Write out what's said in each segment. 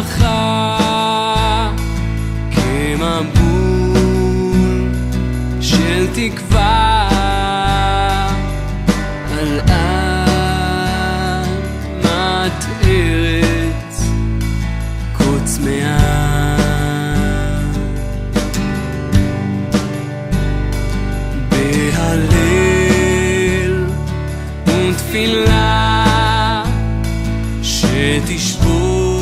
שמחה כמבול של תקווה על אדמת ארץ כה צמאה. בהלל ותפילה שתשבור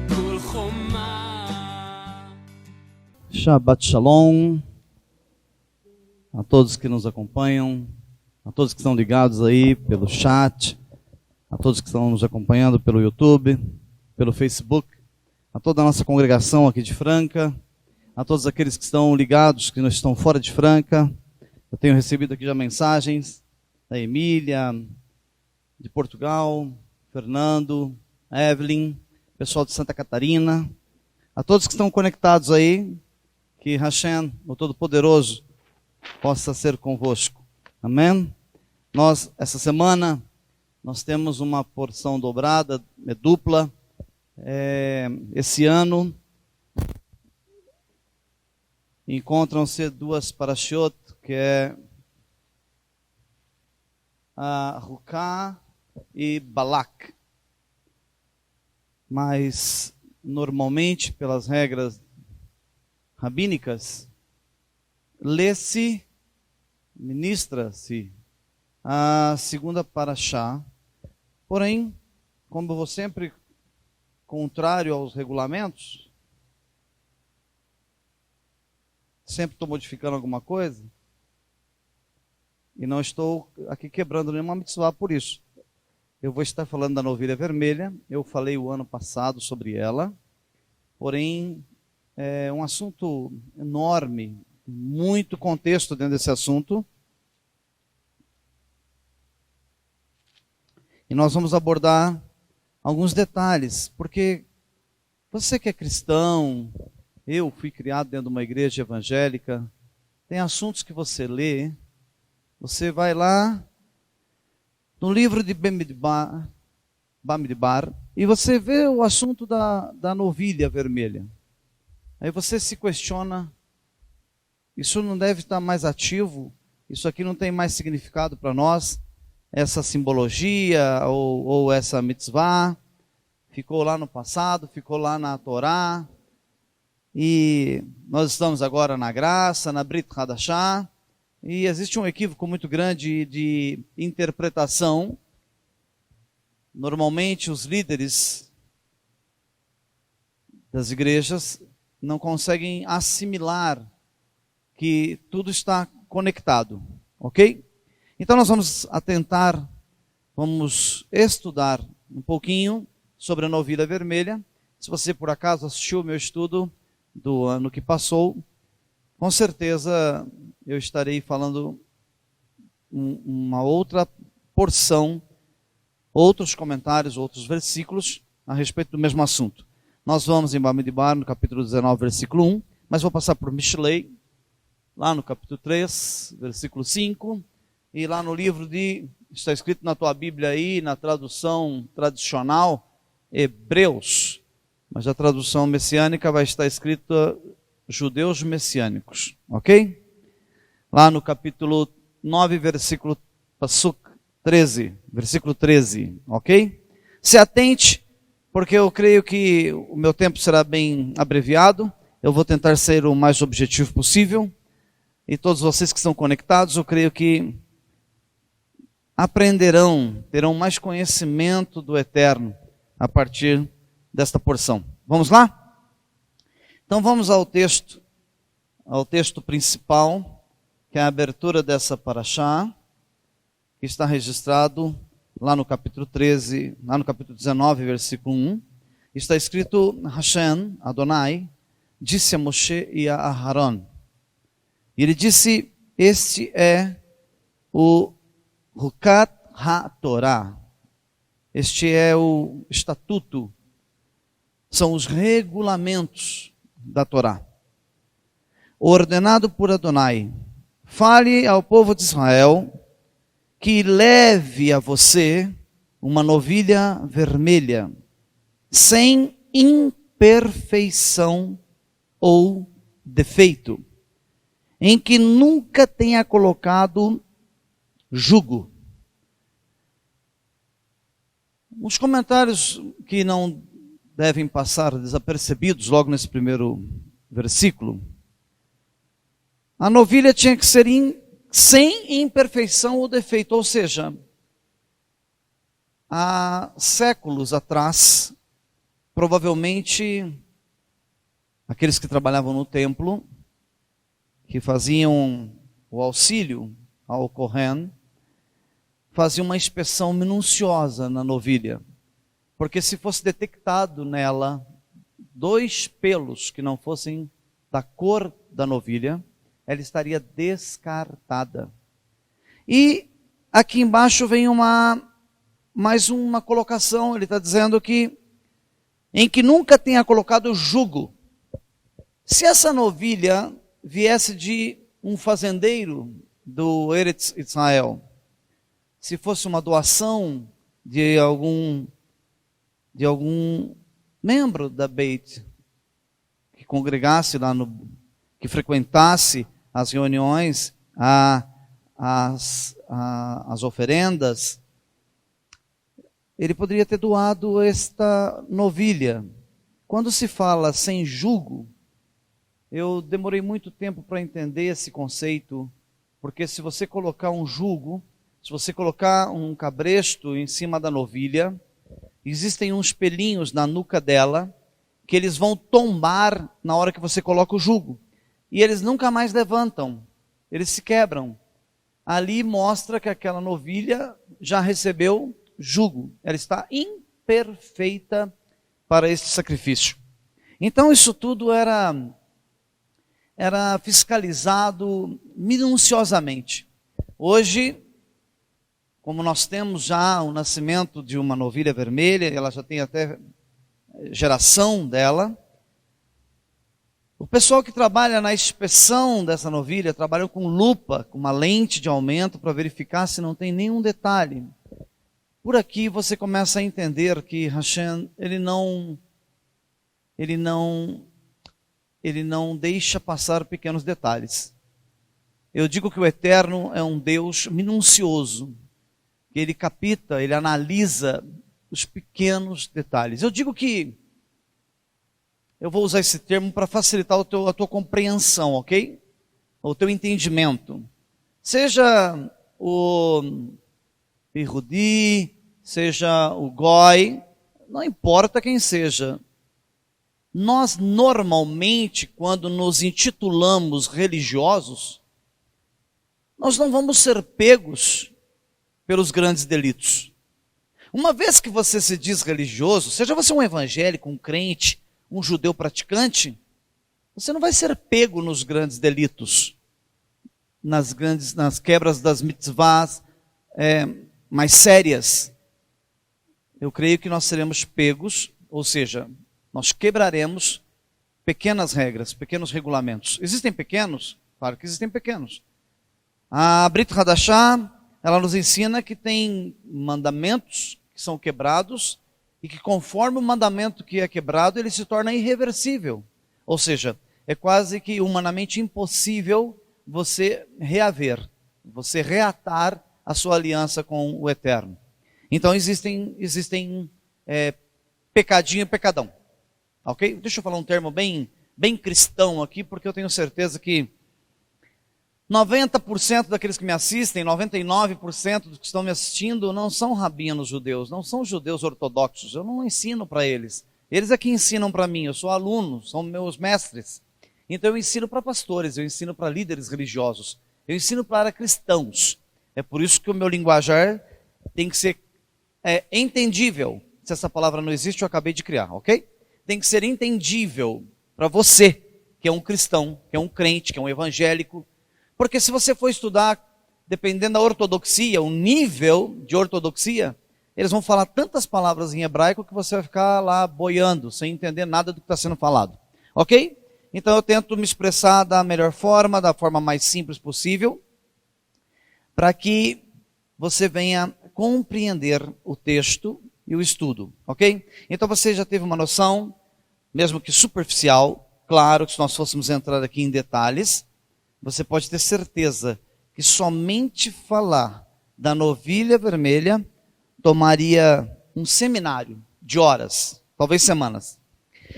כל חומה. Shabbat Shalom a todos que nos acompanham, a todos que estão ligados aí pelo chat, a todos que estão nos acompanhando pelo YouTube, pelo Facebook, a toda a nossa congregação aqui de Franca, a todos aqueles que estão ligados, que não estão fora de Franca. Eu tenho recebido aqui já mensagens da Emília, de Portugal, Fernando, Evelyn, pessoal de Santa Catarina, a todos que estão conectados aí, que Hashem, o Todo-Poderoso, possa ser convosco. Amém? Essa semana, nós temos uma porção dobrada, dupla. Esse ano, encontram-se duas parashiot, que é a Ruká e Balak. Mas, normalmente, pelas regras rabínicas, lê-se, ministra-se a segunda parashá. Porém, como eu vou sempre contrário aos regulamentos, sempre estou modificando alguma coisa, e não estou aqui quebrando nenhuma mitzvah por isso. Eu vou estar falando da novilha vermelha. Eu falei o ano passado sobre ela, porém é um assunto enorme, muito contexto dentro desse assunto, e nós vamos abordar alguns detalhes, porque você que é cristão, eu fui criado dentro de uma igreja evangélica, tem assuntos que você lê, você vai lá no livro de Bamidbar, e você vê o assunto da novilha vermelha. Aí você se questiona, isso não deve estar mais ativo, isso aqui não tem mais significado para nós, essa simbologia ou essa mitzvah, ficou lá no passado, ficou lá na Torá, e nós estamos agora na graça, na Brit Hadashah, e existe um equívoco muito grande de interpretação. Normalmente os líderes das igrejas não conseguem assimilar que tudo está conectado, ok? Então nós vamos atentar, vamos estudar um pouquinho sobre a novilha vermelha. Se você por acaso assistiu o meu estudo do ano que passou, com certeza eu estarei falando uma outra porção, outros comentários, outros versículos a respeito do mesmo assunto. Nós vamos em Bamidbar, no capítulo 19, versículo 1, mas vou passar por Mishlei, lá no capítulo 3, versículo 5, e lá no livro está escrito na tua Bíblia aí, na tradução tradicional, Hebreus, mas a tradução messiânica vai estar escrita Judeus Messiânicos, ok? Lá no capítulo 9, versículo Pasuk 13, versículo 13, ok? Se atente, porque eu creio que o meu tempo será bem abreviado, eu vou tentar ser o mais objetivo possível, e todos vocês que estão conectados, eu creio que aprenderão, terão mais conhecimento do Eterno a partir desta porção. Vamos lá? Então vamos ao texto principal, que é a abertura dessa parashá, que está registrado lá no capítulo 13, lá no capítulo 19, versículo 1. Está escrito: Hashem, Adonai, disse a Moshe e a Aharon. E ele disse: este é o Rukat HaTorah. Este é o estatuto, são os regulamentos da Torá. Ordenado por Adonai, fale ao povo de Israel que leve a você uma novilha vermelha, sem imperfeição ou defeito, em que nunca tenha colocado jugo. Uns comentários que não devem passar desapercebidos logo nesse primeiro versículo. A novilha tinha que ser sem imperfeição ou defeito, ou seja, há séculos atrás, provavelmente aqueles que trabalhavam no templo, que faziam o auxílio ao Kohen, faziam uma inspeção minuciosa na novilha, porque se fosse detectado nela 2 pelos que não fossem da cor da novilha, ela estaria descartada. E aqui embaixo vem mais uma colocação, ele está dizendo que em que nunca tenha colocado jugo. Se essa novilha viesse de um fazendeiro do Eretz Israel, se fosse uma doação de algum membro da Beit, que congregasse lá que frequentasse as reuniões, as oferendas, ele poderia ter doado esta novilha. Quando se fala sem jugo, eu demorei muito tempo para entender esse conceito, porque se você colocar um jugo, se você colocar um cabresto em cima da novilha, existem uns pelinhos na nuca dela, que eles vão tombar na hora que você coloca o jugo. E eles nunca mais levantam, eles se quebram. Ali mostra que aquela novilha já recebeu jugo, ela está imperfeita para este sacrifício. Então isso tudo era fiscalizado minuciosamente. Hoje, como nós temos já o nascimento de uma novilha vermelha, ela já tem até geração dela, o pessoal que trabalha na inspeção dessa novilha, trabalha com lupa, com uma lente de aumento para verificar se não tem nenhum detalhe. Por aqui você começa a entender que Hashem, ele não deixa passar pequenos detalhes. Eu digo que o Eterno é um Deus minucioso, que ele capta, ele analisa os pequenos detalhes. Eu digo que, eu vou usar esse termo para facilitar a tua compreensão, ok? O teu entendimento. Seja o Yehudi, seja o Goi, não importa quem seja. Nós normalmente, quando nos intitulamos religiosos, nós não vamos ser pegos pelos grandes delitos. Uma vez que você se diz religioso, seja você um evangélico, um crente, um judeu praticante, você não vai ser pego nos grandes delitos, nas quebras das mitzvahs mais sérias. Eu creio que nós seremos pegos, ou seja, nós quebraremos pequenas regras, pequenos regulamentos. Existem pequenos? Claro que existem pequenos. A Brit Hadashah, ela nos ensina que tem mandamentos que são quebrados e que conforme o mandamento que é quebrado, ele se torna irreversível. Ou seja, é quase que humanamente impossível você reaver, você reatar a sua aliança com o Eterno. Então existem pecadinho e pecadão. Ok? Deixa eu falar um termo bem cristão aqui, porque eu tenho certeza que 90% daqueles que me assistem, 99% dos que estão me assistindo, não são rabinos judeus, não são judeus ortodoxos. Eu não ensino para eles. Eles é que ensinam para mim, eu sou aluno, são meus mestres. Então eu ensino para pastores, eu ensino para líderes religiosos, eu ensino para cristãos. É por isso que o meu linguajar tem que ser entendível. Se essa palavra não existe, eu acabei de criar, ok? Tem que ser entendível para você, que é um cristão, que é um crente, que é um evangélico. Porque se você for estudar, dependendo da ortodoxia, o nível de ortodoxia, eles vão falar tantas palavras em hebraico que você vai ficar lá boiando, sem entender nada do que está sendo falado. Ok? Então eu tento me expressar da melhor forma, da forma mais simples possível, para que você venha compreender o texto e o estudo, ok? Então você já teve uma noção, mesmo que superficial. Claro que se nós fôssemos entrar aqui em detalhes, você pode ter certeza que somente falar da novilha vermelha tomaria um seminário de horas, talvez semanas.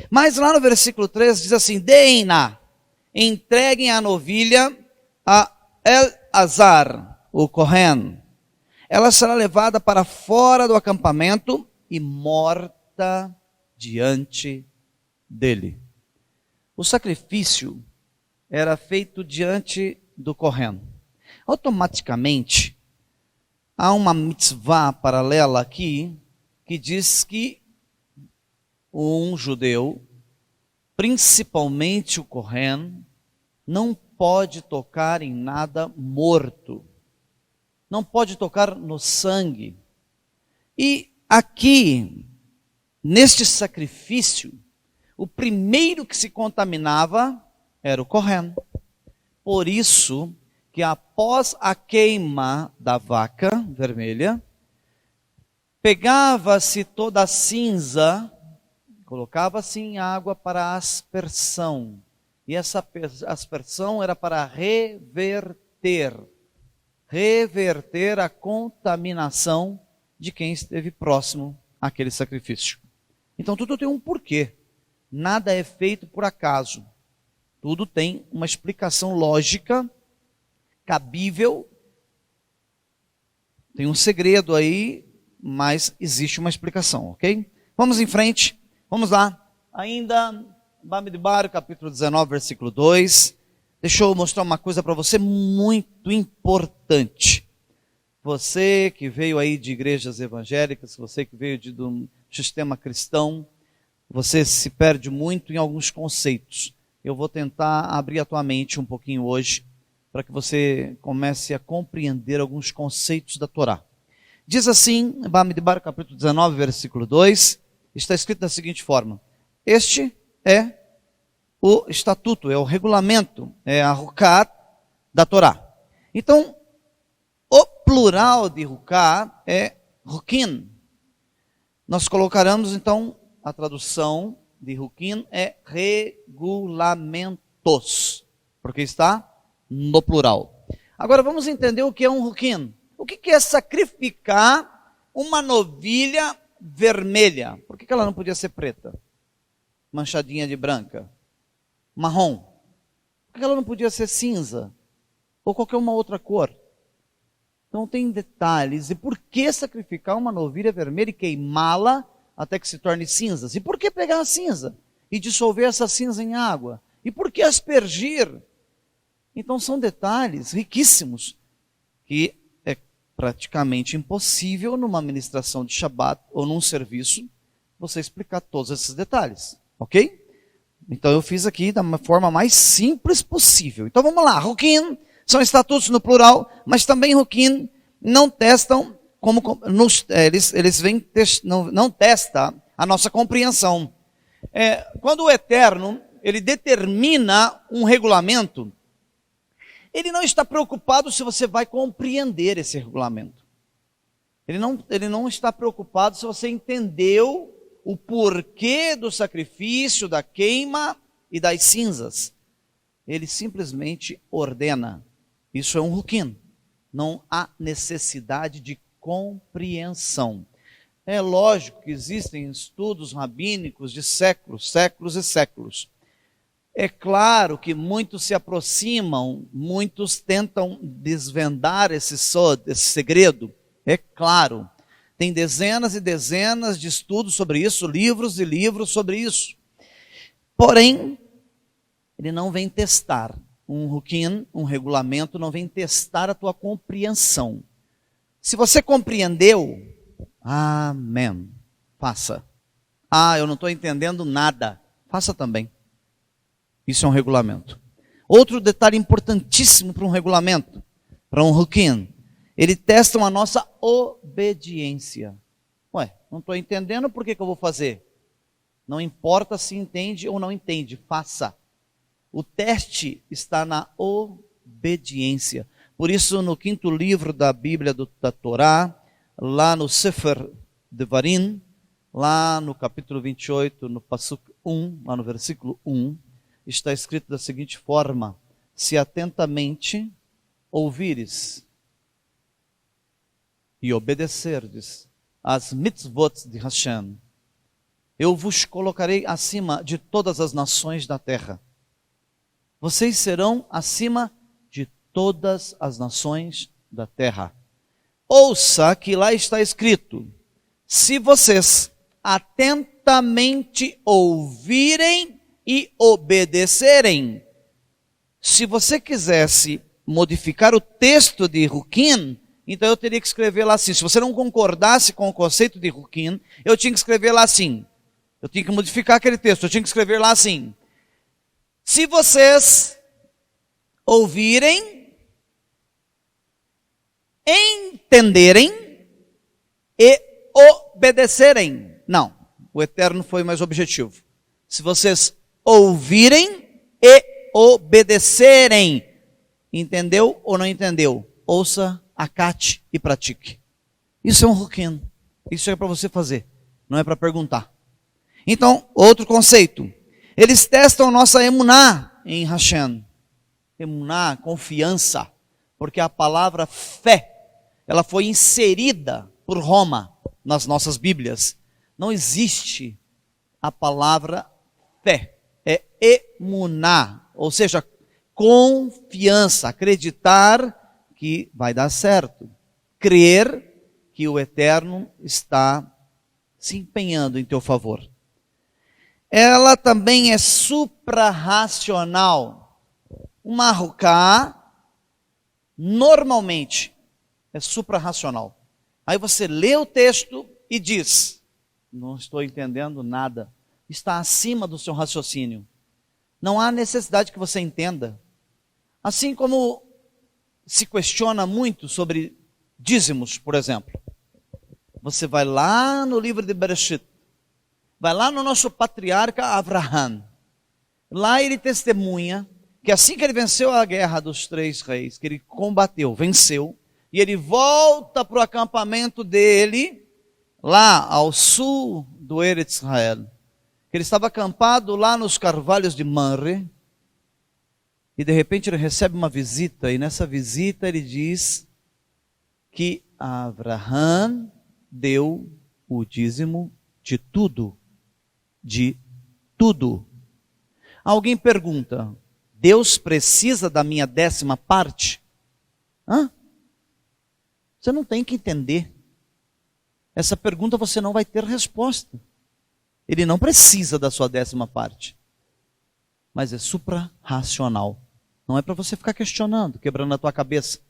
Mas lá no versículo 3 diz assim: deem-na, entreguem a novilha a Eleazar, o Cohen. Ela será levada para fora do acampamento e morta diante dele. O sacrifício era feito diante do Cohen. Automaticamente, há uma mitzvah paralela aqui que diz que um judeu, principalmente o Cohen, não pode tocar em nada morto. Não pode tocar no sangue. E aqui, neste sacrifício, o primeiro que se contaminava era o Cohen. Por isso que após a queima da vaca vermelha, pegava-se toda a cinza, colocava-se em água para aspersão. E essa aspersão era para reverter a contaminação de quem esteve próximo àquele sacrifício. Então tudo tem um porquê. Nada é feito por acaso. Tudo tem uma explicação lógica, cabível. Tem um segredo aí, mas existe uma explicação, ok? Vamos em frente, vamos lá. Ainda, Bamidbar, capítulo 19, versículo 2. Deixa eu mostrar uma coisa para você muito importante. Você que veio aí de igrejas evangélicas, você que veio de um sistema cristão, você se perde muito em alguns conceitos. Eu vou tentar abrir a tua mente um pouquinho hoje, para que você comece a compreender alguns conceitos da Torá. Diz assim, Bamidbar, capítulo 19, versículo 2, está escrito da seguinte forma: este é o estatuto, é o regulamento, é a Rukat da Torá. Então, o plural de Rukat é Rukin. Nós colocaremos então, a tradução de Rukin é regulamentos, porque está no plural. Agora vamos entender o que é um Rukin. O que é sacrificar uma novilha vermelha? Por que ela não podia ser preta? Manchadinha de branca? Marrom? Por que ela não podia ser cinza? Ou qualquer uma outra cor? Então tem detalhes. E por que sacrificar uma novilha vermelha e queimá-la até que se torne cinzas? E por que pegar a cinza e dissolver essa cinza em água? E por que aspergir? Então são detalhes riquíssimos que é praticamente impossível numa ministração de Shabat ou num serviço você explicar todos esses detalhes, ok? Então eu fiz aqui da forma mais simples possível. Então vamos lá, Rukin são estatutos no plural, mas também Rukin não testam não testa a nossa compreensão. Quando o Eterno ele determina um regulamento, ele não está preocupado se você vai compreender esse regulamento. Ele não está preocupado se você entendeu o porquê do sacrifício, da queima e das cinzas. Ele simplesmente ordena. Isso é um Rukin. Não há necessidade de compreensão. É lógico que existem estudos rabínicos de séculos, séculos e séculos. É claro que muitos se aproximam, muitos tentam desvendar esse segredo. É claro. Tem dezenas e dezenas de estudos sobre isso, livros e livros sobre isso. Porém, ele não vem testar. Um Rukin, um regulamento, não vem testar a tua compreensão. Se você compreendeu, amém, faça. Eu não estou entendendo nada, faça também. Isso é um regulamento. Outro detalhe importantíssimo para um regulamento, para um Rukin, ele testa a nossa obediência. Não estou entendendo, por que eu vou fazer? Não importa se entende ou não entende, faça. O teste está na obediência. Por isso, no 5º livro da Bíblia da Torá, lá no Sefer Devarim, Lá no capítulo 28, no Pasuk 1, lá no versículo 1, está escrito da seguinte forma: se atentamente ouvires e obedecerdes às mitzvot de Hashem, eu vos colocarei acima de todas as nações da terra. Vocês serão acima de todas as nações da terra. Ouça que lá está escrito: se vocês atentamente ouvirem e obedecerem. Se você quisesse modificar o texto de Ruquim, então eu teria que escrever lá assim. Se você não concordasse com o conceito de Ruquim, eu tinha que escrever lá assim. Eu tinha que modificar aquele texto, eu tinha que escrever lá assim: se vocês ouvirem, entenderem e obedecerem. Não, o Eterno foi mais objetivo. Se vocês ouvirem e obedecerem. Entendeu ou não entendeu? Ouça, acate e pratique. Isso é um Ruquim. Isso é para você fazer, não é para perguntar. Então, outro conceito. Eles testam nossa emuná em Hashem. Emuná, confiança. Porque a palavra fé, ela foi inserida por Roma nas nossas Bíblias. Não existe a palavra fé. É emuná, ou seja, confiança, acreditar que vai dar certo. Crer que o Eterno está se empenhando em teu favor. Ela também é suprarracional. Uma ruká, normalmente, é suprarracional. Aí você lê o texto e diz: não estou entendendo nada. Está acima do seu raciocínio. Não há necessidade que você entenda. Assim como se questiona muito sobre dízimos, por exemplo. Você vai lá no livro de Bereshit, vai lá no nosso patriarca Abraham. Lá ele testemunha que assim que ele venceu a guerra dos 3 reis, que ele combateu, venceu, e ele volta para o acampamento dele, lá ao sul do Eretz Israel. Ele estava acampado lá nos carvalhos de Manre, e de repente ele recebe uma visita, e nessa visita ele diz que Abraham deu o dízimo de tudo. De tudo. Alguém pergunta: Deus precisa da minha 10ª parte? Você não tem que entender. Essa pergunta você não vai ter resposta. Ele não precisa da sua 10ª parte. Mas é suprarracional. Não é para você ficar questionando, quebrando a tua cabeça.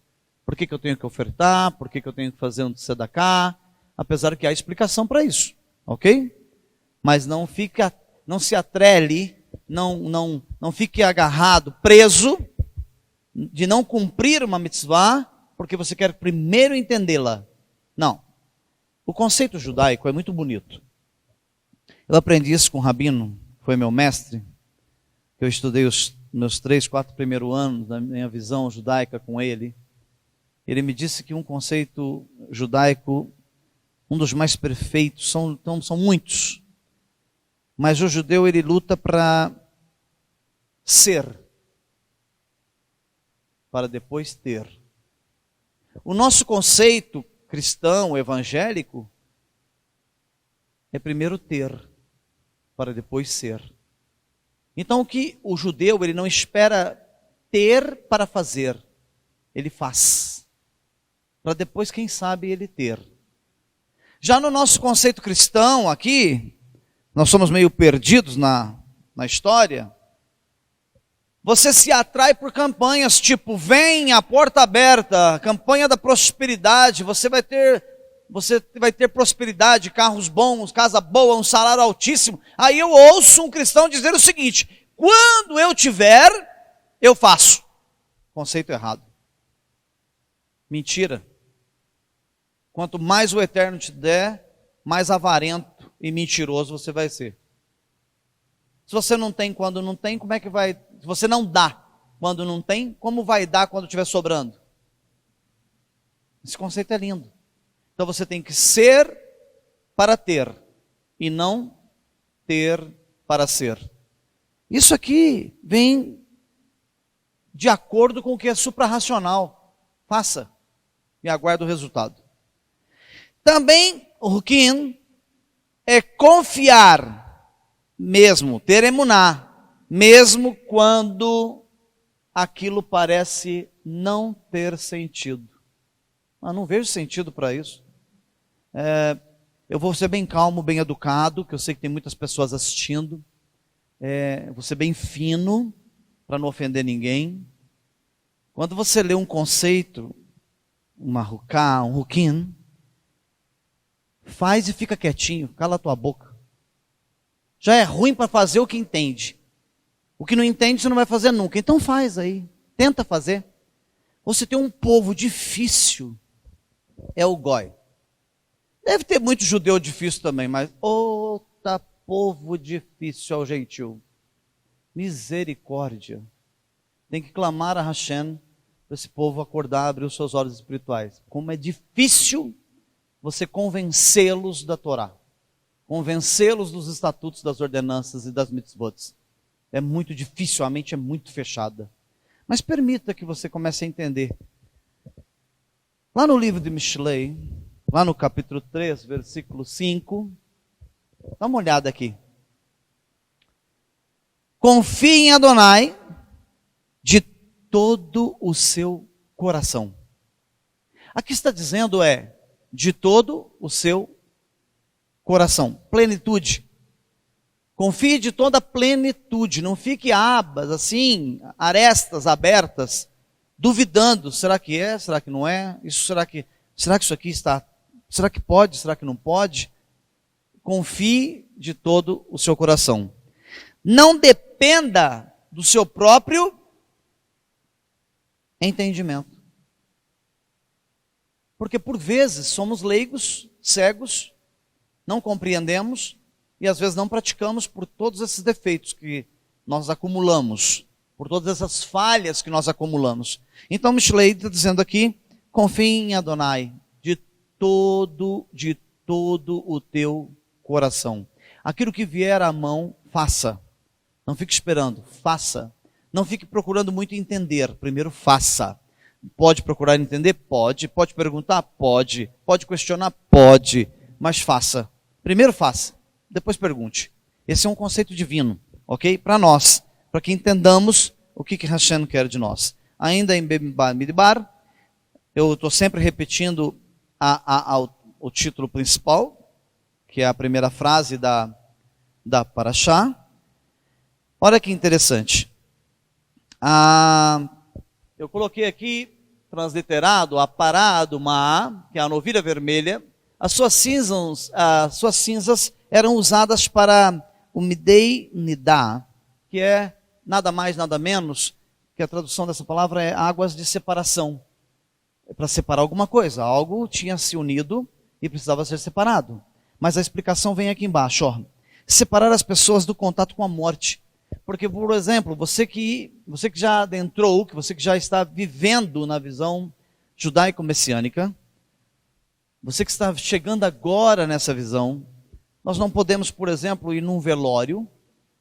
Por que eu tenho que ofertar? Por que eu tenho que fazer um tzedakah? Apesar que há explicação para isso. Ok? Mas não se atrele, não fique agarrado, preso, de não cumprir uma mitzvah, porque você quer primeiro entendê-la. Não. O conceito judaico é muito bonito. Eu aprendi isso com um rabino, foi meu mestre, que eu estudei os meus 3, 4 primeiros anos da minha visão judaica com ele. Ele me disse que um conceito judaico, um dos mais perfeitos, são muitos, mas o judeu ele luta para ser, para depois ter. O nosso conceito cristão, evangélico, é primeiro ter, para depois ser. Então o que o judeu, ele não espera ter para fazer, ele faz, para depois, quem sabe, ele ter. Já no nosso conceito cristão aqui, nós somos meio perdidos na história. Você se atrai por campanhas tipo: vem, a porta aberta, campanha da prosperidade, você vai ter prosperidade, carros bons, casa boa, um salário altíssimo. Aí eu ouço um cristão dizer o seguinte: quando eu tiver, eu faço. Conceito errado. Mentira. Quanto mais o Eterno te der, mais avarento e mentiroso você vai ser. Se você não tem quando não tem, como é que vai? Se você não dá quando não tem, como vai dar quando estiver sobrando? Esse conceito é lindo. Então você tem que ser para ter, e não ter para ser. Isso aqui vem de acordo com o que é suprarracional. Faça e aguarde o resultado. Também, o ruquim é confiar, mesmo, ter emuná, mesmo quando aquilo parece não ter sentido. Não vejo sentido para isso. Eu vou ser bem calmo, bem educado, que eu sei que tem muitas pessoas assistindo. Vou ser bem fino, para não ofender ninguém. Quando você lê um conceito, uma ruká, um ruquim, faz e fica quietinho, cala a tua boca. Já é ruim para fazer o que entende. O que não entende você não vai fazer nunca. Então faz aí, tenta fazer. Você tem um povo difícil, é o goi. Deve ter muito judeu difícil também, mas outra povo difícil é o gentil. Misericórdia. Tem que clamar a Hashem para esse povo acordar, abrir os seus olhos espirituais. Como é difícil você convencê-los da Torá, convencê-los dos estatutos, das ordenanças e das mitzvot. É muito difícil, a mente é muito fechada. Mas permita que você comece a entender. Lá no livro de Mishlei, lá no capítulo 3, versículo 5, dá uma olhada aqui. Confie em Adonai de todo o seu coração. Aqui está dizendo de todo o seu coração. Plenitude. Confie de toda a plenitude. Não fique abas, assim, arestas abertas, duvidando. Será que é? Será que não é? Será que isso aqui está? Será que pode? Será que não pode? Confie de todo o seu coração. Não dependa do seu próprio entendimento. Porque por vezes somos leigos, cegos, não compreendemos e às vezes não praticamos por todos esses defeitos que nós acumulamos, por todas essas falhas que nós acumulamos. Então Mishlei está dizendo aqui, confie em Adonai de todo o teu coração. Aquilo que vier à mão, faça. Não fique esperando, faça. Não fique procurando muito entender, primeiro faça. Pode procurar entender? Pode. Pode perguntar? Pode. Pode questionar? Pode. Mas faça. Primeiro faça, depois pergunte. Esse é um conceito divino, ok? Para nós, para que entendamos o que Hashem quer de nós. Ainda em Bamidbar, eu estou sempre repetindo o título principal, que é a primeira frase da Parashá. Olha que interessante. Eu coloquei aqui, transliterado, a parado, Maá, que é a novilha vermelha. As suas cinzas eram usadas para o Midei Nidá, que é nada mais, nada menos, que a tradução dessa palavra é águas de separação. É para separar alguma coisa. Algo tinha se unido e precisava ser separado. Mas a explicação vem aqui embaixo. Separar as pessoas do contato com a morte. Porque, por exemplo, você que já adentrou, você que já está vivendo na visão judaico-messiânica, você que está chegando agora nessa visão, nós não podemos, por exemplo, ir num velório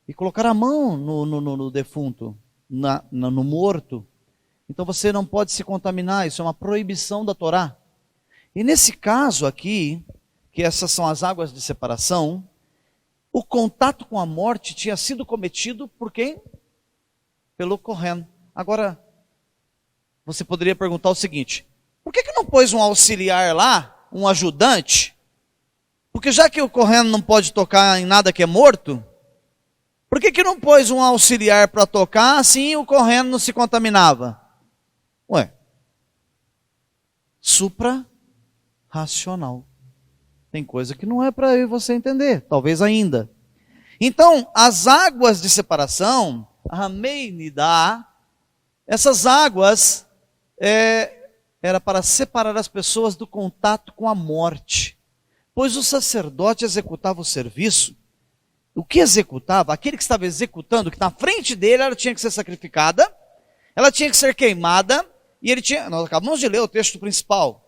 e colocar a mão no defunto, no morto. Então você não pode se contaminar, isso é uma proibição da Torá. E nesse caso aqui, que essas são as águas de separação, o contato com a morte tinha sido cometido por quem? Pelo Kohen. Agora, você poderia perguntar o seguinte, por que não pôs um auxiliar lá, um ajudante? Porque já que o Kohen não pode tocar em nada que é morto, por que não pôs um auxiliar para tocar, assim o Kohen não se contaminava? Supra-racional. Tem coisa que não é para eu e você entender, talvez ainda. Então, as águas de separação, Ramei Nidá, essas águas era para separar as pessoas do contato com a morte. Pois o sacerdote executava o serviço. O que executava? Aquele que estava executando, que na frente dele, ela tinha que ser sacrificada, ela tinha que ser queimada, e ele tinha... Nós acabamos de ler o texto principal.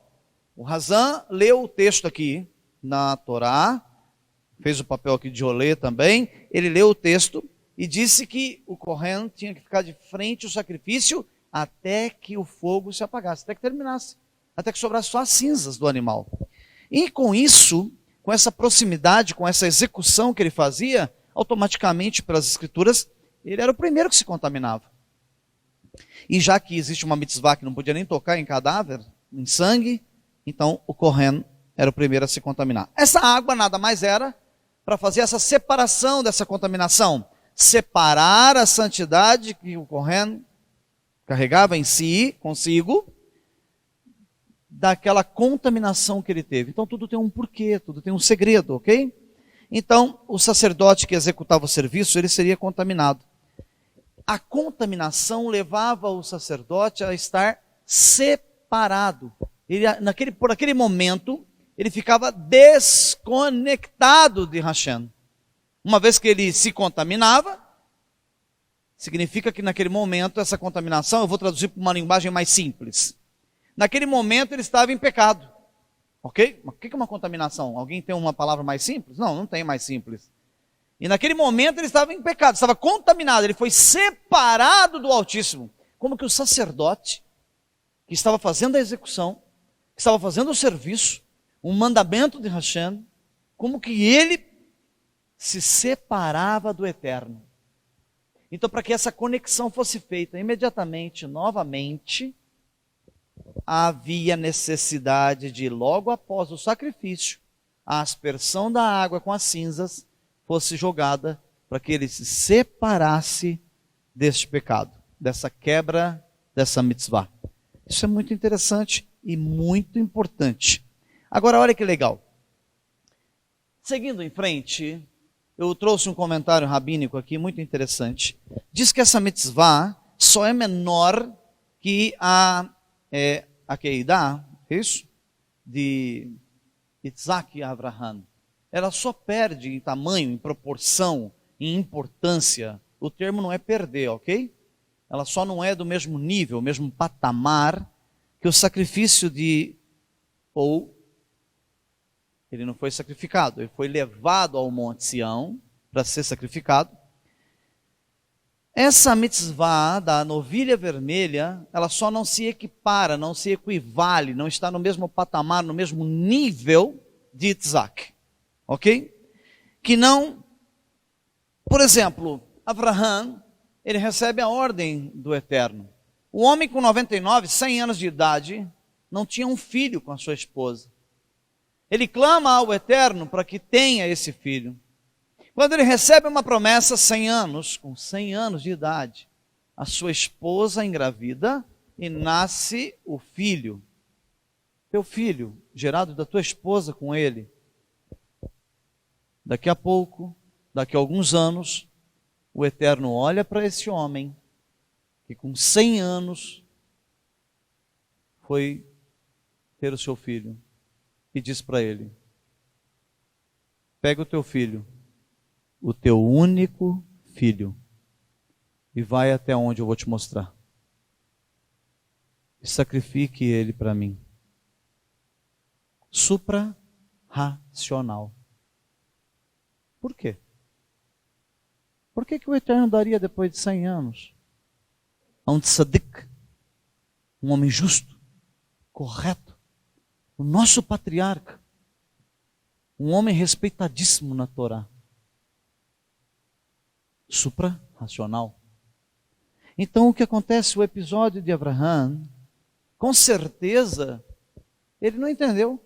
O Razan leu o texto aqui, na Torá, fez o papel aqui de Olê também, ele leu o texto e disse que o Kohen tinha que ficar de frente ao sacrifício até que o fogo se apagasse, até que terminasse, até que sobrasse só as cinzas do animal. E com isso, com essa proximidade, com essa execução que ele fazia, automaticamente pelas escrituras, ele era o primeiro que se contaminava. E já que existe uma mitzvah que não podia nem tocar em cadáver, em sangue, então o Kohen era o primeiro a se contaminar. Essa água nada mais era para fazer essa separação dessa contaminação, separar a santidade que o Kohen carregava em si, consigo, daquela contaminação que ele teve. Então tudo tem um porquê, tudo tem um segredo, ok? Então o sacerdote que executava o serviço, ele seria contaminado. A contaminação levava o sacerdote a estar separado. Por aquele momento, ele ficava desconectado de Hashem. Uma vez que ele se contaminava, significa que naquele momento, essa contaminação, eu vou traduzir para uma linguagem mais simples. Naquele momento ele estava em pecado. Ok? O que é uma contaminação? Alguém tem uma palavra mais simples? Não, não tem mais simples. E naquele momento ele estava em pecado, estava contaminado, ele foi separado do Altíssimo. Como que o sacerdote, que estava fazendo a execução, que estava fazendo o serviço, um mandamento de Hashem, como que ele se separava do Eterno. Então, para que essa conexão fosse feita imediatamente, novamente, havia necessidade de, logo após o sacrifício, a aspersão da água com as cinzas fosse jogada para que ele se separasse deste pecado, dessa quebra, dessa mitzvah. Isso é muito interessante e muito importante. Agora, olha que legal. Seguindo em frente, eu trouxe um comentário rabínico aqui muito interessante. Diz que essa mitzvah só é menor que a Keidah, isso? De Isaac e Abraham. Ela só perde em tamanho, em proporção, em importância. O termo não é perder, ok? Ela só não é do mesmo nível, mesmo patamar que o sacrifício ele não foi sacrificado, ele foi levado ao Monte Sião para ser sacrificado. Essa mitzvah da novilha vermelha, ela só não se equipara, não se equivale, não está no mesmo patamar, no mesmo nível de Isaac. Ok? Que não, por exemplo, Abraham, ele recebe a ordem do Eterno. O homem com 99, 100 anos de idade, não tinha um filho com a sua esposa. Ele clama ao Eterno para que tenha esse filho. Quando ele recebe uma promessa, 100 anos, com 100 anos de idade, a sua esposa engravida e nasce o filho. Teu filho, gerado da tua esposa com ele. Daqui a pouco, daqui a alguns anos, o Eterno olha para esse homem, que com 100 anos foi ter o seu filho, e diz para ele: pega o teu filho, o teu único filho, e vai até onde eu vou te mostrar. E sacrifique ele para mim. Supra-racional. Por quê? Por que o Eterno daria depois de 100 anos a um tzadik, um homem justo, correto, o nosso patriarca, um homem respeitadíssimo na Torá? Supra-racional. Então o que acontece? O episódio de Abraham, com certeza, ele não entendeu.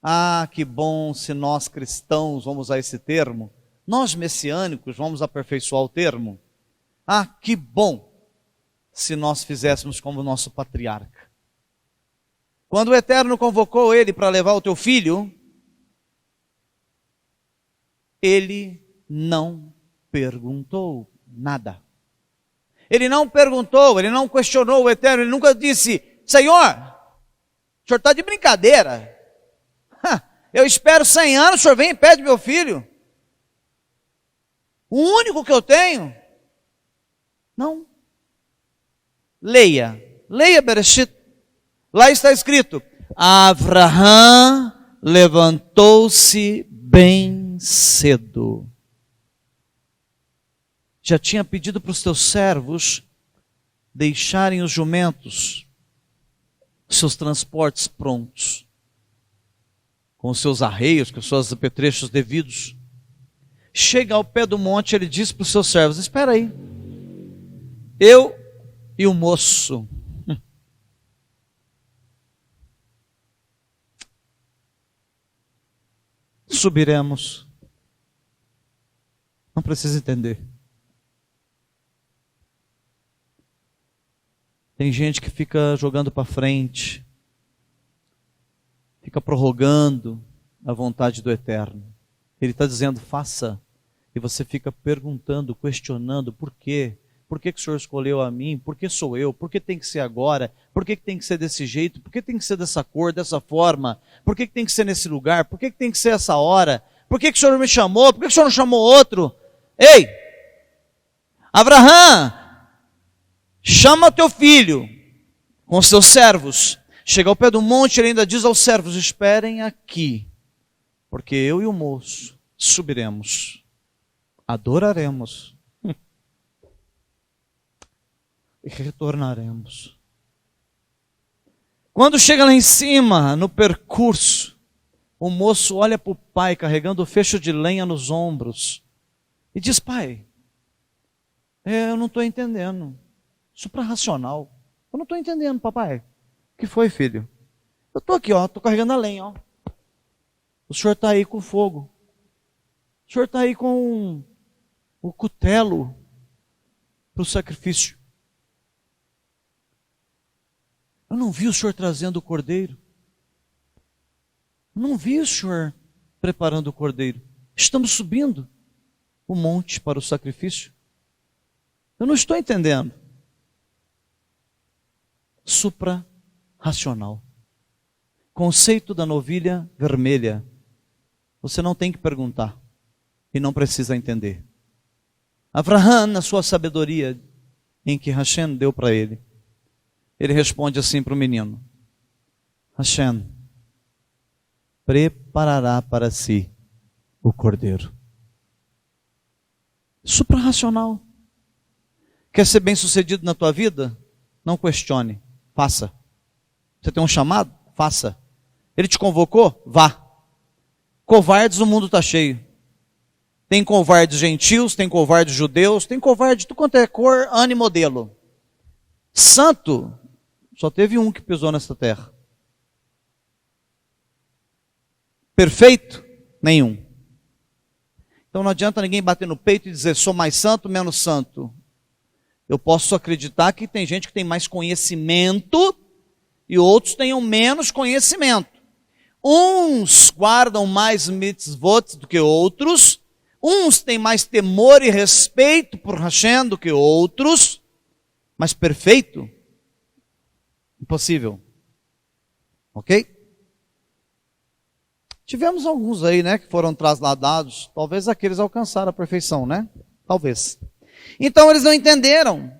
Ah, que bom se nós cristãos, vamos usar esse termo, nós messiânicos, vamos aperfeiçoar o termo. Ah, que bom se nós fizéssemos como nosso patriarca. Quando o Eterno convocou ele para levar o teu filho, ele não perguntou nada. Ele não perguntou, ele não questionou o Eterno, ele nunca disse: Senhor, o senhor está de brincadeira. Eu espero 100 anos, o senhor vem e pede meu filho. O único que eu tenho. Não. Leia Bereshit. Lá está escrito: Abraham levantou-se bem cedo. Já tinha pedido para os teus servos deixarem os jumentos, os seus transportes prontos, com os seus arreios, com os seus apetrechos devidos. Chega ao pé do monte, ele diz para os seus servos: espera aí, eu e o moço subiremos. Não precisa entender. Tem gente que fica jogando para frente, fica prorrogando a vontade do Eterno. Ele está dizendo, faça. E você fica perguntando, questionando, por quê? Por que o Senhor escolheu a mim? Por que sou eu? Por que tem que ser agora? Por que tem que ser desse jeito? Por que tem que ser dessa cor, dessa forma? Por que tem que ser nesse lugar? Por que tem que ser essa hora? Por que o Senhor me chamou? Por que o Senhor não chamou outro? Ei! Abraham, chama teu filho com os seus servos. Chega ao pé do monte, ele ainda diz aos servos, esperem aqui, porque eu e o moço subiremos, adoraremos e retornaremos. Quando chega lá em cima, no percurso, o moço olha para o pai carregando o fecho de lenha nos ombros e diz, pai, eu não estou entendendo, suprarracional, eu não estou entendendo, papai. O que foi, filho? Eu estou aqui, estou carregando a lenha, ó. O senhor está aí com fogo. O senhor está aí com o cutelo para o sacrifício. Eu não vi o senhor trazendo o cordeiro. Eu não vi o senhor preparando o cordeiro. Estamos subindo o monte para o sacrifício. Eu não estou entendendo. Supra-racional. Conceito da novilha vermelha. Você não tem que perguntar e não precisa entender. Abraham, na sua sabedoria, em que Hashem deu para ele, ele responde assim para o menino: Hashem preparará para si o cordeiro. Suprarracional. Quer ser bem sucedido na tua vida? Não questione, faça. Você tem um chamado? Faça. Ele te convocou? Vá. Covardes o mundo está cheio. Tem covardes gentios, tem covardes judeus, tem covarde de tudo quanto é cor, ano e modelo. Santo, só teve um que pisou nessa terra. Perfeito? Nenhum. Então não adianta ninguém bater no peito e dizer, sou mais santo, menos santo. Eu posso acreditar que tem gente que tem mais conhecimento e outros tenham menos conhecimento. Uns guardam mais mitzvot do que outros, uns têm mais temor e respeito por Hashem do que outros, mas perfeito? Impossível. Ok? Tivemos alguns aí, né, que foram trasladados, talvez aqueles alcançaram a perfeição, né? Talvez. Então eles não entenderam.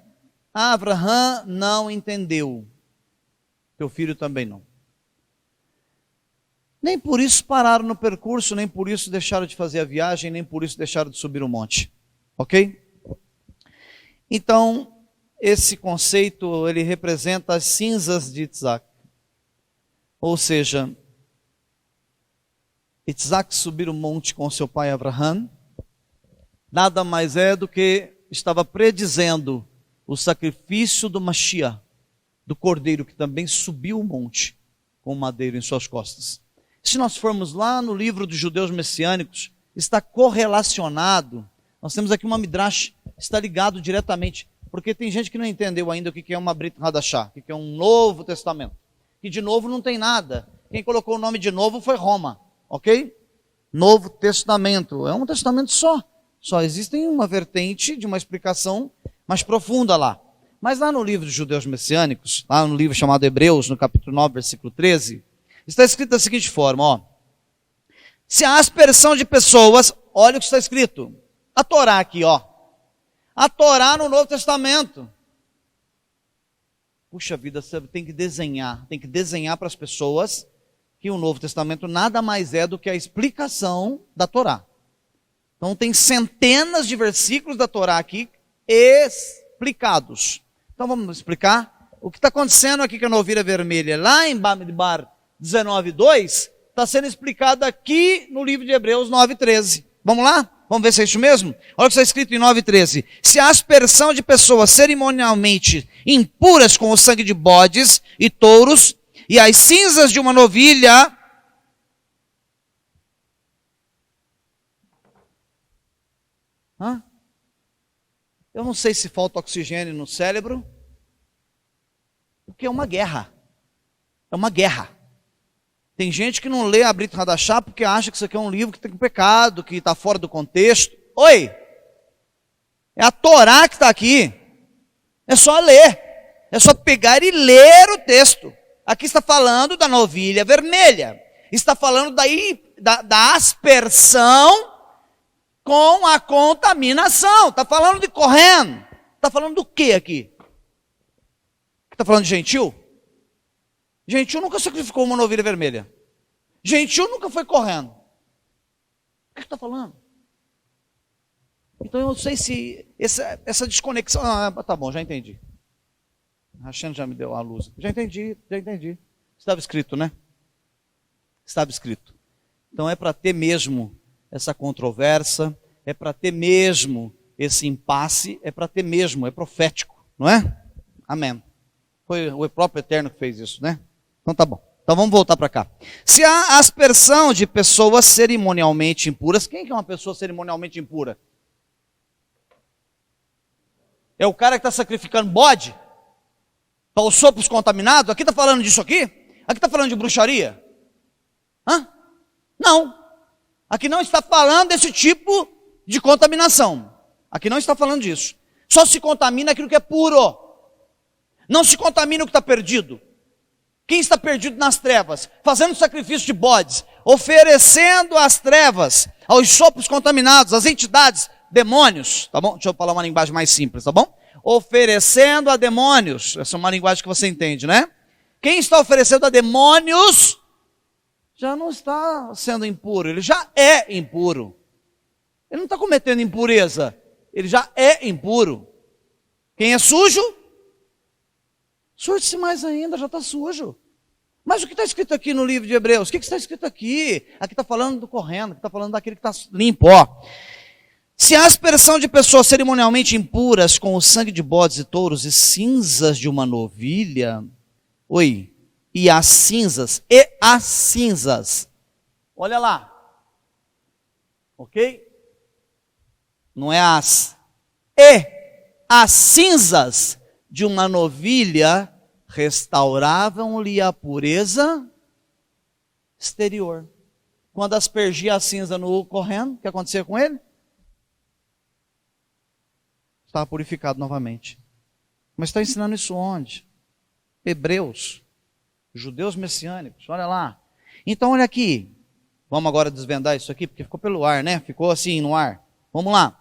Abraham não entendeu. Teu filho também não. Nem por isso pararam no percurso, nem por isso deixaram de fazer a viagem, nem por isso deixaram de subir o monte. Ok? Então, esse conceito, ele representa as cinzas de Isaac. Ou seja, Isaac subir o monte com seu pai Abraham, nada mais é do que estava predizendo o sacrifício do Mashiach, do cordeiro que também subiu o monte com o madeiro em suas costas. Se nós formos lá no livro dos judeus messiânicos, está correlacionado. Nós temos aqui uma midrash, está ligado diretamente, porque tem gente que não entendeu ainda o que é uma Brit Hadashah, o que é um Novo Testamento. Que de novo não tem nada. Quem colocou o nome de novo foi Roma, ok? Novo Testamento, é um testamento só. Só existe uma vertente de uma explicação mais profunda lá. Mas lá no livro dos judeus messiânicos, lá no livro chamado Hebreus, no capítulo 9, versículo 13, está escrito da seguinte forma, ó. Se há aspersão de pessoas, olha o que está escrito. A Torá aqui, ó. A Torá no Novo Testamento. Puxa vida, você tem que desenhar para as pessoas que o Novo Testamento nada mais é do que a explicação da Torá. Então tem centenas de versículos da Torá aqui explicados. Então vamos explicar o que está acontecendo aqui com a novilha vermelha. Lá em Bamidbar 19:2, está sendo explicado aqui no livro de Hebreus 9:13. Vamos lá? Vamos ver se é isso mesmo? Olha o que está escrito em 9:13. Se a aspersão de pessoas cerimonialmente impuras com o sangue de bodes e touros e as cinzas de uma novilha eu não sei se falta oxigênio no cérebro, porque é uma guerra. É uma guerra. Tem gente que não lê a Brit Hadashah porque acha que isso aqui é um livro que tem pecado, que está fora do contexto. Oi! É a Torá que está aqui. É só ler. É só pegar e ler o texto. Aqui está falando da novilha vermelha. Está falando da aspersão com a contaminação. Está falando de correndo. Está falando do que aqui? Está falando de gentil? Gentil nunca sacrificou uma novilha vermelha. Gentil nunca foi correndo. O que está falando? Então eu não sei se essa desconexão... tá bom, já entendi. Hashem já me deu a luz. Já entendi. Estava escrito, né? Estava escrito. Então é para ter mesmo essa controvérsia, é para ter mesmo esse impasse, é para ter mesmo, é profético, não é? Amém. Foi o próprio Eterno que fez isso, né? Então tá bom. Então vamos voltar para cá. Se há aspersão de pessoas cerimonialmente impuras, quem que é uma pessoa cerimonialmente impura? É o cara que está sacrificando bode? Para os sopros contaminados? Aqui está falando disso aqui? Aqui está falando de bruxaria? Não. Aqui não está falando desse tipo de contaminação. Aqui não está falando disso. Só se contamina aquilo que é puro. Não se contamina o que está perdido. Quem está perdido nas trevas? Fazendo sacrifício de bodes. Oferecendo às trevas, aos sopros contaminados, às entidades, demônios. Tá bom? Deixa eu falar uma linguagem mais simples, tá bom? Oferecendo a demônios. Essa é uma linguagem que você entende, né? Quem está oferecendo a demônios já não está sendo impuro, ele já é impuro. Ele não está cometendo impureza, ele já é impuro. Quem é sujo? Surte-se mais ainda, já está sujo. Mas o que está escrito aqui no livro de Hebreus? O que está escrito aqui? Aqui está falando do correndo, aqui está falando daquele que está limpo, ó. Se a aspersão de pessoas cerimonialmente impuras com o sangue de bodes e touros e cinzas de uma novilha, e as cinzas, olha lá, ok? Não é as cinzas de uma novilha restauravam-lhe a pureza exterior. Quando aspergia a cinza no correndo, o que acontecia com ele? Estava purificado novamente. Mas está ensinando isso onde? Hebreus, judeus messiânicos, olha lá. Então olha aqui, vamos agora desvendar isso aqui, porque ficou pelo ar, né? Ficou assim no ar. Vamos lá.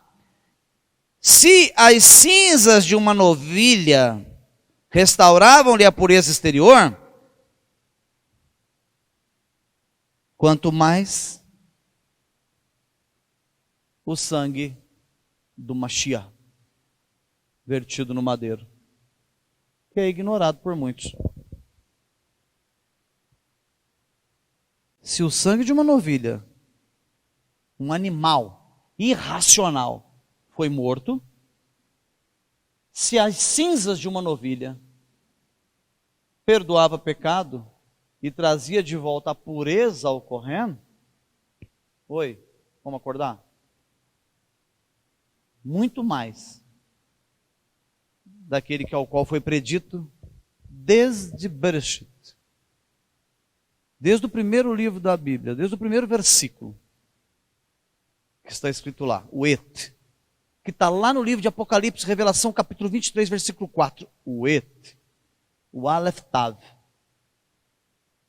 Se as cinzas de uma novilha restauravam-lhe a pureza exterior, quanto mais o sangue do Mashiach vertido no madeiro, que é ignorado por muitos. Se o sangue de uma novilha, um animal irracional, foi morto, se as cinzas de uma novilha perdoava pecado e trazia de volta a pureza ao correndo, vamos acordar? Muito mais daquele que ao qual foi predito desde Bereshit. Desde o primeiro livro da Bíblia, desde o primeiro versículo, que está escrito lá, o Et, que está lá no livro de Apocalipse, Revelação, capítulo 23, versículo 4. O Et, o Aleph Tav,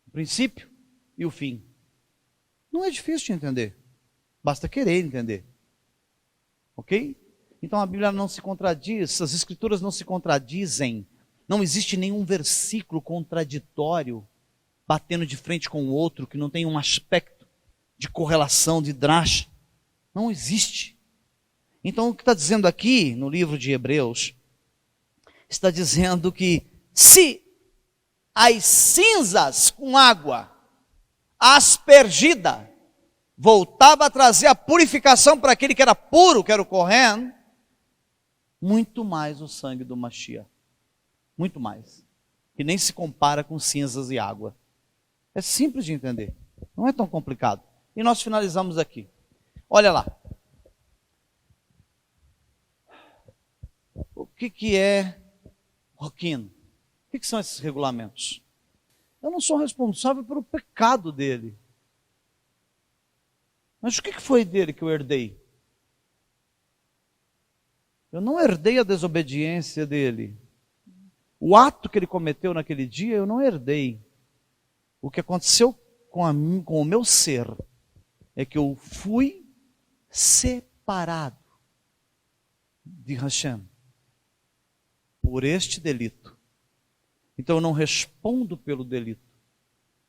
o princípio e o fim. Não é difícil de entender, basta querer entender. Ok? Então a Bíblia não se contradiz, as Escrituras não se contradizem, não existe nenhum versículo contraditório batendo de frente com o outro, que não tem um aspecto de correlação, de dracha. Não existe. Então o que está dizendo aqui no livro de Hebreus, está dizendo que se as cinzas com água aspergida voltava a trazer a purificação para aquele que era puro, que era o Kohen, muito mais o sangue do Mashiach. Muito mais. Que nem se compara com cinzas e água. É simples de entender. Não é tão complicado. E nós finalizamos aqui. Olha lá. O que é Roquino? O que são esses regulamentos? Eu não sou responsável pelo pecado dele. Mas o que foi dele que eu herdei? Eu não herdei a desobediência dele. O ato que ele cometeu naquele dia, eu não herdei. O que aconteceu com o meu ser é que eu fui separado de Hashem por este delito. Então eu não respondo pelo delito.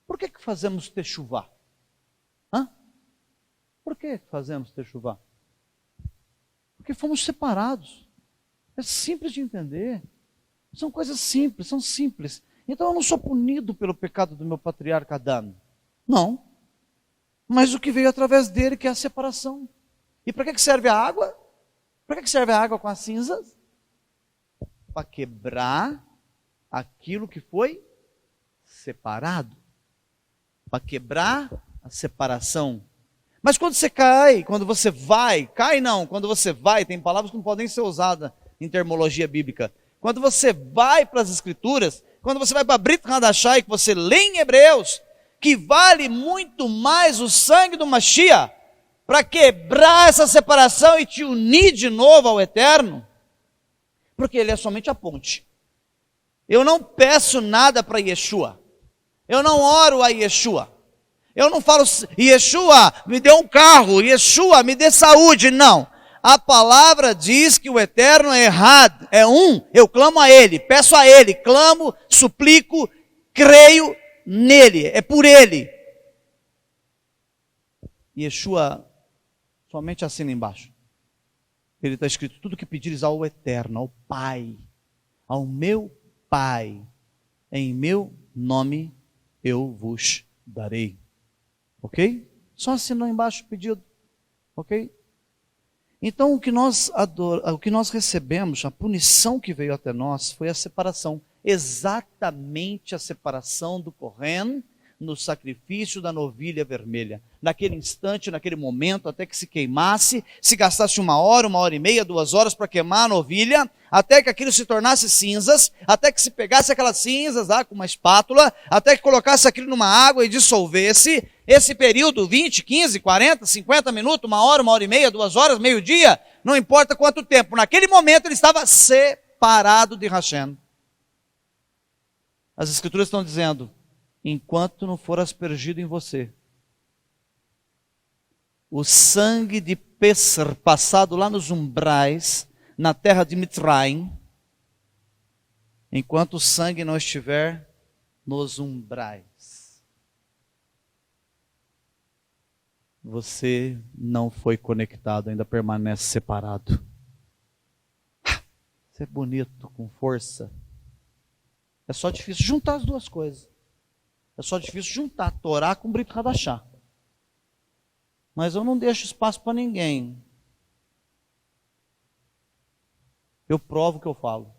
Por que fazemos techuvá? Por que fazemos techuvá? Porque fomos separados. É simples de entender. São coisas simples, são simples. Então eu não sou punido pelo pecado do meu patriarca Adão. Não. Mas o que veio através dele, que é a separação. E para que serve a água? Para que serve a água com as cinzas? Para quebrar aquilo que foi separado. Para quebrar a separação. Mas quando você cai, quando você vai, quando você vai, tem palavras que não podem ser usadas em terminologia bíblica. Quando você vai para as Escrituras, quando você vai para Brit Hadashah e que você lê em Hebreus, que vale muito mais o sangue do Mashiach para quebrar essa separação e te unir de novo ao Eterno, porque ele é somente a ponte. Eu não peço nada para Yeshua. Eu não oro a Yeshua. Eu não falo, Yeshua, me dê um carro, Yeshua, me dê saúde. Não. A palavra diz que o Eterno é errado, é um, eu clamo a Ele, peço a Ele, clamo, suplico, creio nele, é por Ele. Yeshua somente assina embaixo. Ele está escrito, tudo que pedires ao Eterno, ao Pai, ao meu Pai, em meu nome eu vos darei. Ok? Só assinou embaixo o pedido. Ok? Então o que nós recebemos, a punição que veio até nós, foi a separação. Exatamente a separação do Kohen no sacrifício da novilha vermelha. Naquele instante, naquele momento, até que se queimasse, se gastasse 1 hora, 1h30, 2 horas para queimar a novilha, até que aquilo se tornasse cinzas, até que se pegasse aquelas cinzas lá com uma espátula, até que colocasse aquilo numa água e dissolvesse. Esse período, 20, 15, 40, 50 minutos, 1 hora, 1h30, 2 horas, meio-dia, não importa quanto tempo. Naquele momento ele estava separado de Hashem. As Escrituras estão dizendo, enquanto não for aspergido em você o sangue de Pessar passado lá nos umbrais, na terra de Mitzrayim, enquanto o sangue não estiver nos umbrais, você não foi conectado, ainda permanece separado. Isso é bonito, com força. É só difícil juntar as duas coisas. É só difícil juntar Torá com Brit Hadashah. Mas eu não deixo espaço para ninguém. Eu provo o que eu falo.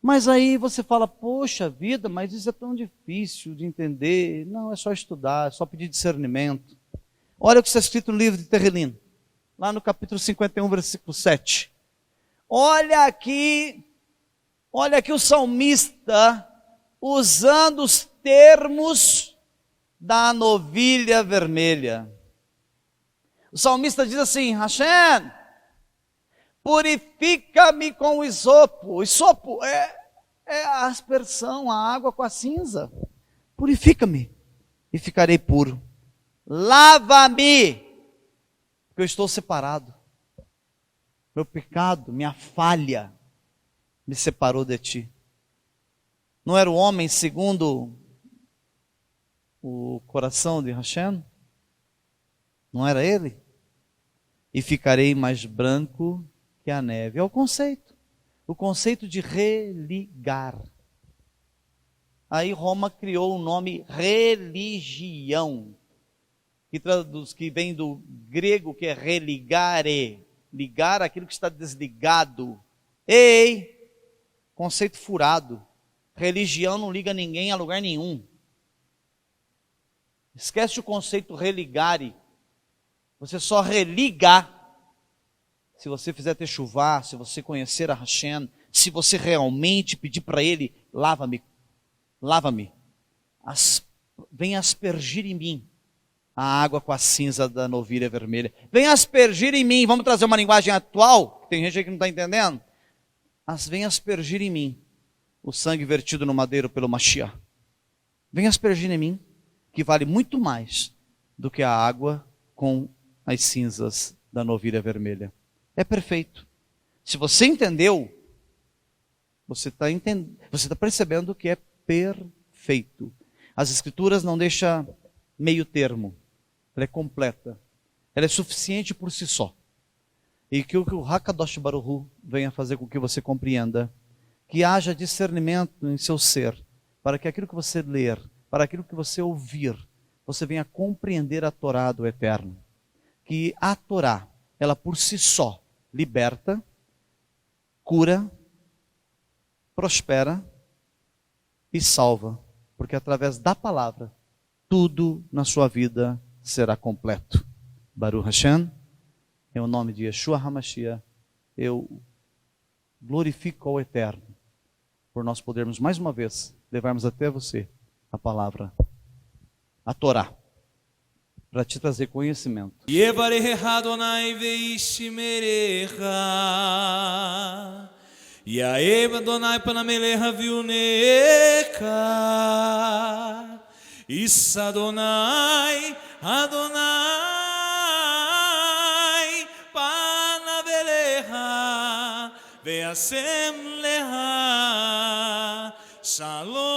Mas aí você fala, poxa vida, mas isso é tão difícil de entender. Não, é só estudar, é só pedir discernimento. Olha o que está escrito no livro de Terrilim, lá no capítulo 51, versículo 7. Olha aqui o salmista usando os termos da novilha vermelha. O salmista diz assim, Hashem, purifica-me com o isopo. O isopo é a aspersão, a água com a cinza. Purifica-me e ficarei puro. Lava-me, porque eu estou separado. Meu pecado, minha falha, me separou de ti. Não era o homem segundo o coração de Hashem? Não era ele? E ficarei mais branco que a neve. É o conceito de religar. Aí Roma criou o nome religião, que vem do grego, que é religare, ligar aquilo que está desligado. Ei, conceito furado. Religião não liga ninguém a lugar nenhum. Esquece o conceito religare. Você só religa se você fizer techuvá, se você conhecer a Hashem, se você realmente pedir para ele, lava-me, venha aspergir em mim a água com a cinza da novilha vermelha. Venha aspergir em mim, vamos trazer uma linguagem atual, tem gente aí que não está entendendo. Venha aspergir em mim o sangue vertido no madeiro pelo Mashiach. Venha aspergir em mim, que vale muito mais do que a água com as cinzas da novilha vermelha. É perfeito. Se você entendeu, você está percebendo que é perfeito. As Escrituras não deixam meio termo. Ela é completa. Ela é suficiente por si só. E que o Hakadosh Baruch Hu venha fazer com que você compreenda, que haja discernimento em seu ser, para que aquilo que você ler, para aquilo que você ouvir, você venha compreender a Torá do Eterno. Que a Torá, ela por si só, liberta, cura, prospera e salva. Porque através da palavra, tudo na sua vida será completo. Baruch Hashem, em nome de Yeshua HaMashiach, eu glorifico ao Eterno, por nós podermos mais uma vez levarmos até você a palavra, a Torá, para te trazer conhecimento. Yevarecha Adonai veishimerecha, Yaev Adonai panamelecha viunecha, Issa Adonai, Adonai panavelecha, veasem lecha, Shalom.